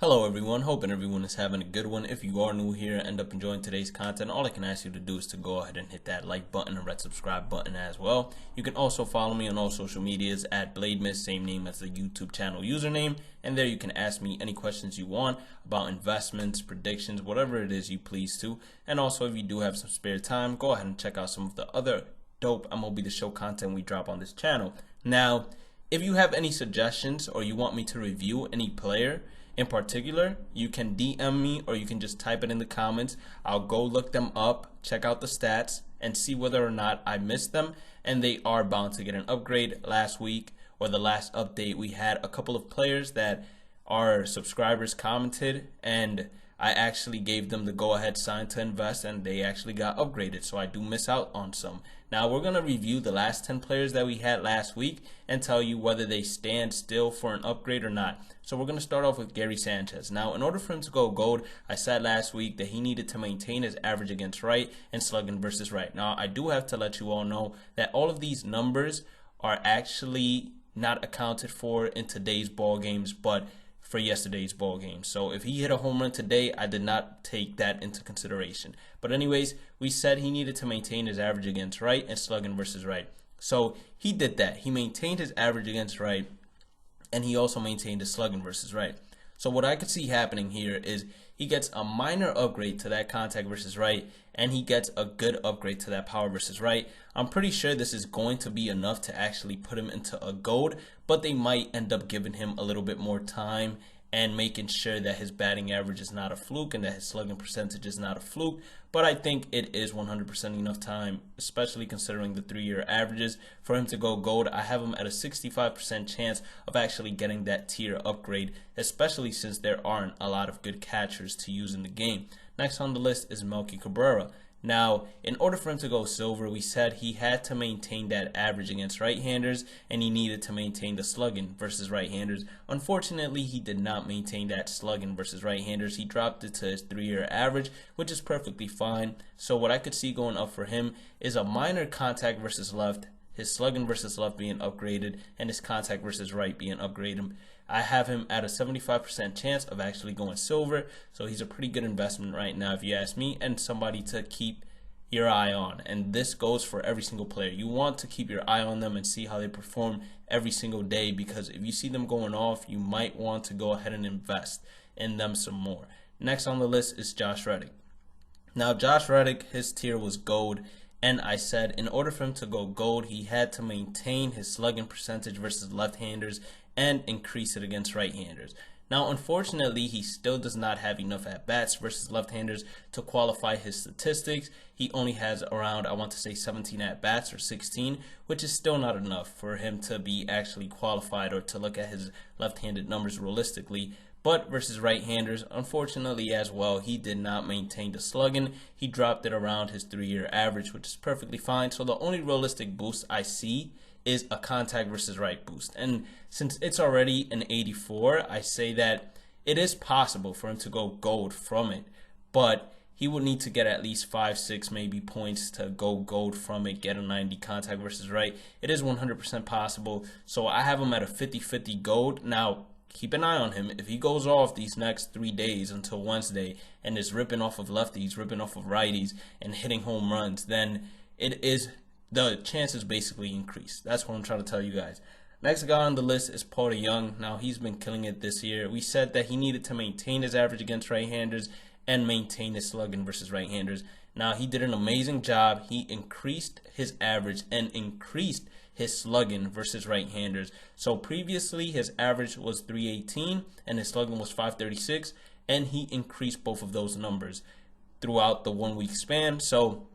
Hello everyone, hoping everyone is having a good one. If you are new here and end up enjoying today's content, all I can ask you to do is to go ahead and hit that like button and red subscribe button as well. You can also follow me on all social medias at BladeMist, same name as the YouTube channel username, and there you can ask me any questions you want about investments, predictions, whatever it is you please to. And also, if you do have some spare time, go ahead and check out some of the other dope MLB The Show content we drop on this channel. Now, if you have any suggestions or you want me to review any player in particular, you can DM me or you can just type it in the comments. I'll go look them up, check out the stats, and see whether or not I missed them, and they are bound to get an upgrade. Last week, or the last update, we had a couple of players that our subscribers commented, and I actually gave them the go-ahead sign to invest, and they actually got upgraded, so I do miss out on some. Now, we're going to review the last 10 players that we had last week and tell you whether they stand still for an upgrade or not. So we're going to start off with Gary Sanchez. Now, in order for him to go gold, I said last week that he needed to maintain his average against right and slugging versus right. Now, I do have to let you all know that all of these numbers are actually not accounted for in today's ball games, but for yesterday's ball game. So if he hit a home run today, I did not take that into consideration. But anyways, we said he needed to maintain his average against right and slugging versus right. So he did that. He maintained his average against right, and he also maintained his slugging versus right. So what I could see happening here is he gets a minor upgrade to that contact versus right, and he gets a good upgrade to that power versus right. I'm pretty sure this is going to be enough to actually put him into a gold, but they might end up giving him a little bit more time and making sure that his batting average is not a fluke and that his slugging percentage is not a fluke. But I think it is 100% enough time, especially considering the 3-year averages, for him to go gold. I have him at a 65% chance of actually getting that tier upgrade, especially since there aren't a lot of good catchers to use in the game. Next on the list is Melky Cabrera. Now, in order for him to go silver, we said he had to maintain that average against right-handers, and he needed to maintain the slugging versus right-handers. Unfortunately, he did not maintain that slugging versus right-handers. He dropped it to his 3-year average, which is perfectly fine. So what I could see going up for him is a minor contact versus left, his slugging versus left being upgraded, and his contact versus right being upgraded. I have him at a 75% chance of actually going silver, so he's a pretty good investment right now if you ask me, and somebody to keep your eye on. And this goes for every single player. You want to keep your eye on them and see how they perform every single day, because if you see them going off, you might want to go ahead and invest in them some more. Next on the list is Josh Reddick. Now, Josh Reddick, his tier was gold, and I said in order for him to go gold, he had to maintain his slugging percentage versus left-handers and increase it against right-handers. Now, unfortunately, he still does not have enough at-bats versus left-handers to qualify his statistics. He only has around, I want to say, 17 at-bats or 16, which is still not enough for him to be actually qualified or to look at his left-handed numbers realistically. But versus right-handers, unfortunately as well, he did not maintain the slugging. He dropped it around his 3-year average, which is perfectly fine. So the only realistic boost I see is a contact versus right boost. And since it's already an 84, I say that it is possible for him to go gold from it, but he would need to get at least 5, 6 maybe points to go gold from it, get a 90 contact versus right. It is 100% possible. So I have him at a 50-50 gold. Now, keep an eye on him. If he goes off these next 3 days until Wednesday and is ripping off of lefties, ripping off of righties, and hitting home runs, then the chances basically increase. That's what I'm trying to tell you guys. Next guy on the list is Paul DeYoung. Now, he's been killing it this year. We said that he needed to maintain his average against right-handers and maintain his slugging versus right-handers. Now, he did an amazing job. He increased his average and increased his slugging versus right-handers. So previously, his average was 318 and his slugging was 536, and he increased both of those numbers throughout the 1-week span. So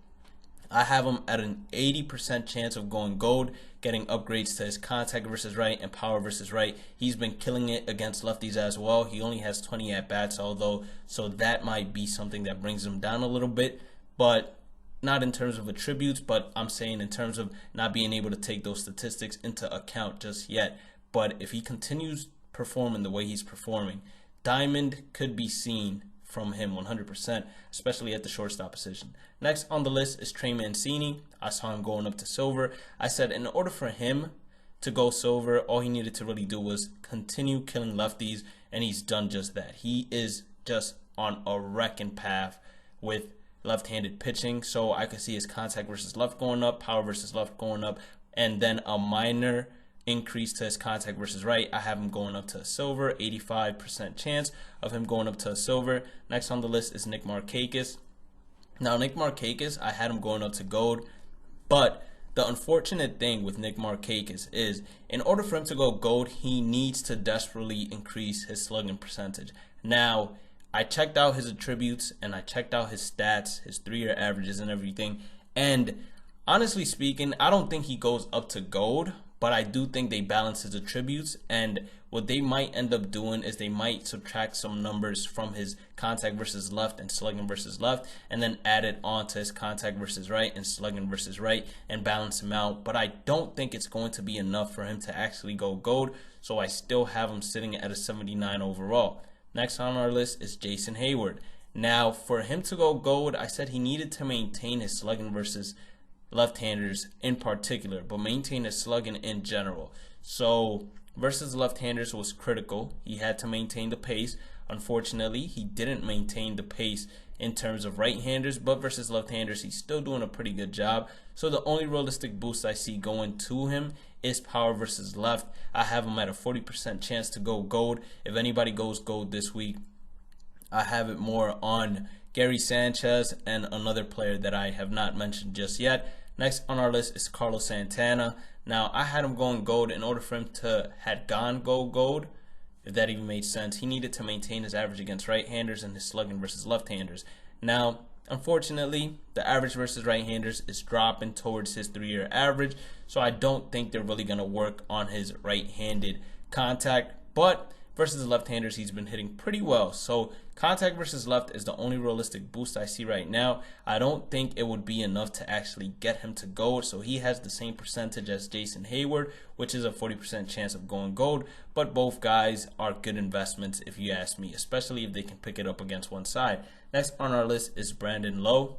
I have him at an 80% chance of going gold, getting upgrades to his contact versus right and power versus right. He's been killing it against lefties as well. He only has 20 at-bats, so that might be something that brings him down a little bit, but not in terms of attributes, but I'm saying in terms of not being able to take those statistics into account just yet. But if he continues performing the way he's performing, diamond could be seen from him 100%, especially at the shortstop position. Next on the list is Trey Mancini. I saw him going up to silver. I said in order for him to go silver, all he needed to really do was continue killing lefties and he's done just that. He is just on a wrecking path with left-handed pitching, so I could see his contact versus left going up, power versus left going up, and then a minor increase to his contact versus right. I have him going up to a silver, 85% chance of him going up to a silver. Next on the list is Nick Markakis. Now, Nick Markakis, I had him going up to gold, but the unfortunate thing with Nick Markakis is in order for him to go gold, he needs to desperately increase his slugging percentage. Now, I checked out his attributes and I checked out his stats, his 3-year averages and everything. And honestly speaking, I don't think he goes up to gold, but I do think they balance his attributes. And what they might end up doing is they might subtract some numbers from his contact versus left and slugging versus left, and then add it on to his contact versus right and slugging versus right and balance him out. But I don't think it's going to be enough for him to actually go gold. So I still have him sitting at a 79 overall. Next on our list is Jason Heyward. Now, for him to go gold, I said he needed to maintain his slugging versus left-handers in particular, but maintain his slugging in general. So versus left-handers was critical. He had to maintain the pace. Unfortunately, he didn't maintain the pace in terms of right-handers, but versus left-handers, he's still doing a pretty good job. So the only realistic boost I see going to him is power versus left. I have him at a 40% chance to go gold. If anybody goes gold this week, I have it more on Gary Sanchez and another player that I have not mentioned just yet. Next on our list is Carlos Santana. Now, I had him going gold. In order for him to had gone go gold, if that even made sense, he needed to maintain his average against right-handers and his slugging versus left-handers. Now, unfortunately, the average versus right-handers is dropping towards his 3-year average, so I don't think they're really going to work on his right-handed contact. But versus left-handers, he's been hitting pretty well. So contact versus left is the only realistic boost I see right now. I don't think it would be enough to actually get him to gold. So he has the same percentage as Jason Heyward, which is a 40% chance of going gold. But both guys are good investments if you ask me, especially if they can pick it up against one side. Next on our list is Brandon Lowe,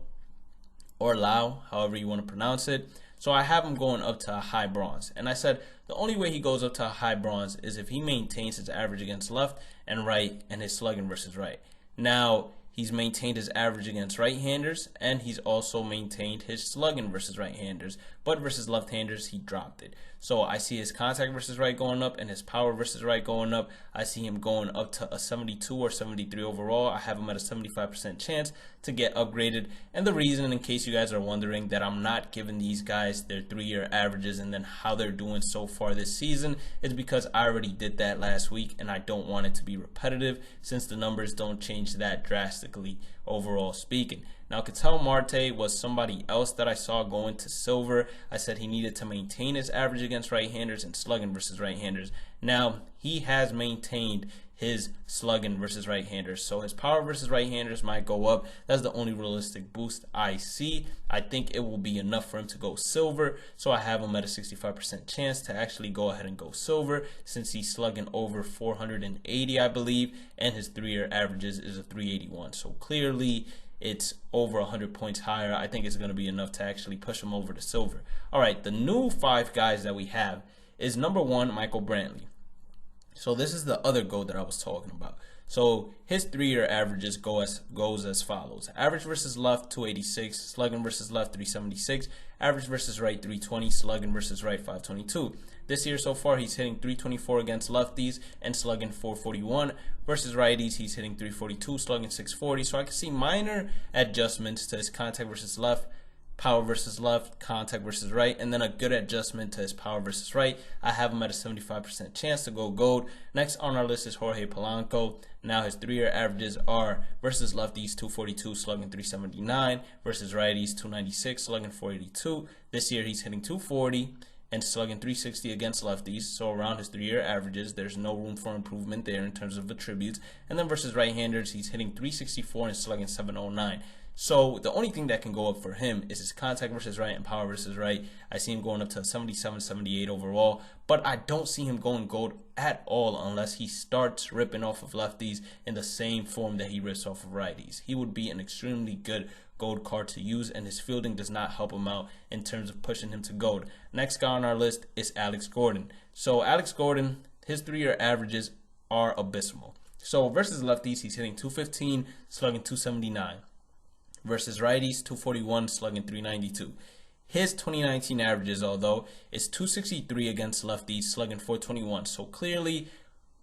or Lowe, however you want to pronounce it. So I have him going up to a high bronze. And I said the only way he goes up to a high bronze is if he maintains his average against left and right and his slugging versus right. Now, he's maintained his average against right-handers, and he's also maintained his slugging versus right-handers. But versus left-handers, he dropped it. So I see his contact versus right going up and his power versus right going up. I see him going up to a 72 or 73 overall. I have him at a 75% chance to get upgraded. And the reason, in case you guys are wondering, that I'm not giving these guys their 3-year averages and then how they're doing so far this season is because I already did that last week, and I don't want it to be repetitive since the numbers don't change that drastically overall speaking. Now, Ketel Marte was somebody else that I saw going to silver. I said he needed to maintain his average against right-handers and slugging versus right-handers. Now, he has maintained his slugging versus right-handers. So his power versus right-handers might go up. That's the only realistic boost I see. I think it will be enough for him to go silver. So I have him at a 65% chance to actually go ahead and go silver since he's slugging over 480, I believe, and his 3-year averages is a 381. So clearly, it's over 100 points higher. I think it's going to be enough to actually push him over to silver. All right, the new 5 guys that we have is number 1, Michael Brantley. So this is the other GOAT that I was talking about. So his 3-year averages goes as follows. Average versus left, 286. Slugging versus left, 376. Average versus right, 320. Slugging versus right, 522. This year so far, he's hitting 324 against lefties and slugging 441. Versus righties, he's hitting 342, slugging 640. So I can see minor adjustments to his contact versus left, power versus left, contact versus right, and then a good adjustment to his power versus right. I have him at a 75% chance to go gold. Next on our list is Jorge Polanco. Now his 3-year averages are versus lefties 242, slugging 379, versus righties 296, slugging 482. This year he's hitting 240 and slugging 360 against lefties, so around his 3-year averages. There's no room for improvement there in terms of attributes. And then versus right-handers, he's hitting 364 and slugging 709. So the only thing that can go up for him is his contact versus right and power versus right. I see him going up to 77, 78 overall, but I don't see him going gold at all unless he starts ripping off of lefties in the same form that he rips off of righties. He would be an extremely good gold card to use, and his fielding does not help him out in terms of pushing him to gold. Next guy on our list is Alex Gordon. So Alex Gordon, his 3-year averages are abysmal. So versus lefties, he's hitting 215, slugging 279. Versus righties, 241, slugging 392. His 2019 averages, although, is 263 against lefties, slugging 421. So clearly,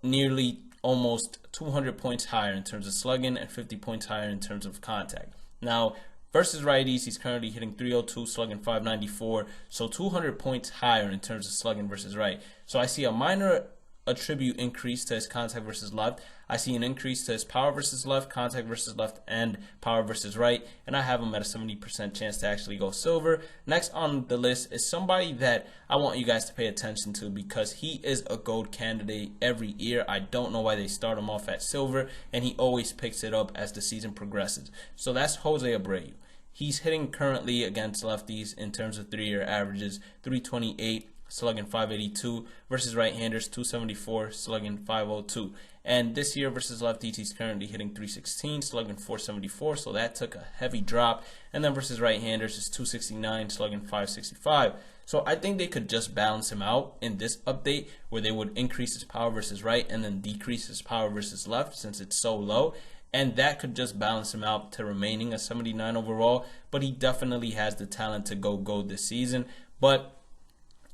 nearly almost 200 points higher in terms of slugging and 50 points higher in terms of contact. Now, versus righties, he's currently hitting 302, slugging 594. So 200 points higher in terms of slugging versus right. So I see a minor attribute increase to his contact versus left. I see an increase to his power versus left, contact versus left, and power versus right, and I have him at a 70% chance to actually go silver. Next on the list is somebody that I want you guys to pay attention to because he is a gold candidate every year. I don't know why they start him off at silver, and he always picks it up as the season progresses. So that's Hosea Blash. He's hitting currently against lefties in terms of 3-year averages, 328, slugging 582, versus right-handers 274, slugging 502. And this year versus lefties, he's currently hitting 316, slugging 474, so that took a heavy drop. And then versus right-handers is 269, slugging 565. So I think they could just balance him out in this update where they would increase his power versus right and then decrease his power versus left since it's so low. And that could just balance him out to remaining a 79 overall. But he definitely has the talent to go gold this season. But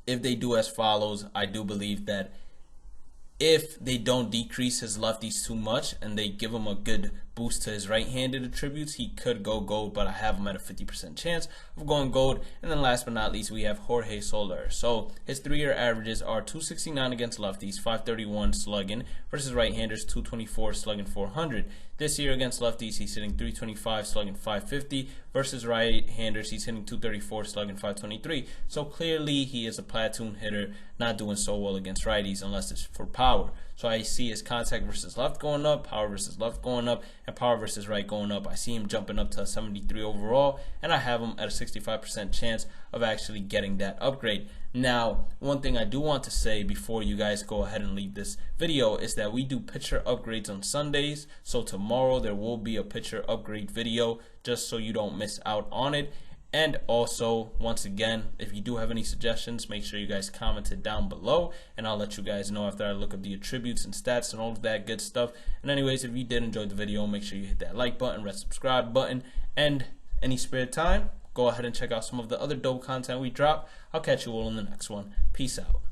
if they do as follows, I do believe that if they don't decrease his lefties too much and they give him a good boost to his right-handed attributes, he could go gold, but I have him at a 50% chance of going gold. And then last but not least, we have Jorge Soler. So his 3-year averages are 269 against lefties, 531 slugging, versus right-handers 224 slugging 400. This year against lefties, he's hitting 325 slugging 550, versus right-handers, he's hitting 234 slugging 523. So clearly he is a platoon hitter, not doing so well against righties unless it's for power. So I see his contact versus left going up, power versus left going up, and power versus right going up. I see him jumping up to a 73 overall, and I have him at a 65% chance of actually getting that upgrade. Now, one thing I do want to say before you guys go ahead and leave this video is that we do pitcher upgrades on Sundays. So tomorrow there will be a pitcher upgrade video just so you don't miss out on it. And also, once again, if you do have any suggestions, make sure you guys comment it down below, and I'll let you guys know after I look up the attributes and stats and all of that good stuff. And anyways, if you did enjoy the video, make sure you hit that like button, red subscribe button, and any spare time, go ahead and check out some of the other dope content we drop. I'll catch you all in the next one. Peace out.